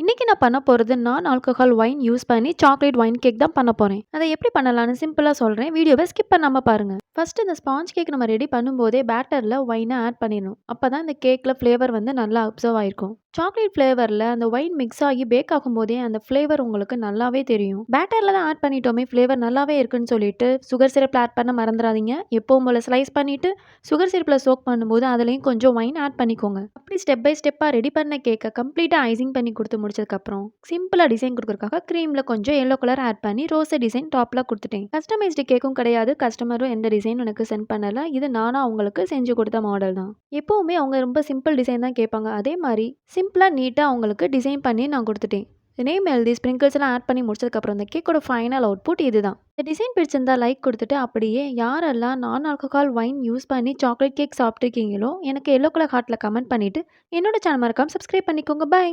இன்னைக்கு நான் பண்ண போறது நான் ஆல்கஹால் ஒயின் யூஸ் பண்ணி சாக்லேட் ஒயின் கேக் தான் பண்ண போறேன். அதை எப்படி பண்ணலாம்னு சிம்பிளா சொல்றேன். வீடியோவை ஸ்கிப் பண்ணாம பாருங்க. ஃபர்ஸ்ட் இந்த ஸ்பாஞ்ச் கேக் நம்ம ரெடி பண்ணும்போதே பேட்டர்ல ஒயினை ஆட் பண்ணிடணும். அப்பதான் இந்த கேக்ல ஃப்ளேவர் வந்து நல்லா அப்சர்வ் ஆயிருக்கும். சாக்லேட் ஃப்ளேவர்ல அந்த ஒயின் மிக்ஸ் ஆகி பேக் ஆகும்போதே அந்த ஃப்ளேவர் உங்களுக்கு நல்லாவே தெரியும். பேட்டர்ல தான் ஆட் பண்ணிட்டோமே ஃப்ளேவர் நல்லாவே இருக்குன்னு சொல்லிட்டு சுகர் சிரப்ல ஆட் பண்ண மறந்துடாதீங்க. எப்பவும் போல ஸ்லைஸ் பண்ணிட்டு சுகர் சிரப்ல சோக் பண்ணும்போது அதுலயும் கொஞ்சம் ஒயின் ஆட் பண்ணிக்கோங்க. அப்படி ஸ்டெப் பை ஸ்டெப்பா ரெடி பண்ண கேக்கை கம்ப்ளீட்டா ஐசிங் பண்ணி கொடுத்து முடிச்சதுக்கப்புறம் சிம்பிளா டிசைன் கொடுக்கறதுக்காக க்ரீம்ல கொஞ்சம் எல்லோ கலர் ஆட் பண்ணி ரோஸ் டிசைன் டாப்ல கொடுத்துட்டேன். கஸ்டமைஸ்டு கேக்கும் கிடையாது. கஸ்டமரும் எந்த டிசைன் எனக்கு சென்ட் பண்ணல. இது நானா அவங்களுக்கு செஞ்சு கொடுத்த மாடல் தான். எப்பவுமே அவங்க ரொம்ப சிம்பிள் டிசைன் தான் கேட்பாங்க. அதே மாதிரி சிம்பிளா நீட்டா அவங்களுக்கு டிசைன் பண்ணி நான் கொடுத்துட்டேன். நேம் எழுதி ஸ்ப்ரிங்கிள்ஸ் எல்லாம் ஆட் பண்ணி முடிச்சதுக்கப்புறம் இந்த கேக்கோட ஃபைனல் அவுட்புட் இதுதான். இந்த டிசைன் பிடிச்சிருந்தா லைக் கொடுத்துட்டு அப்படியே யாரெல்லாம் நான் ஆல்கஹால் ஒயின் யூஸ் பண்ணி சாக்லேட் கேக் சாப்பிட்ருக்கீங்களோ எனக்கு எல்லோ கலர் ஹார்ட்ல கமெண்ட் பண்ணிட்டு என்னோட சேனல் மறக்காம சப்ஸ்கிரைப் பண்ணிக்கோங்க. பை.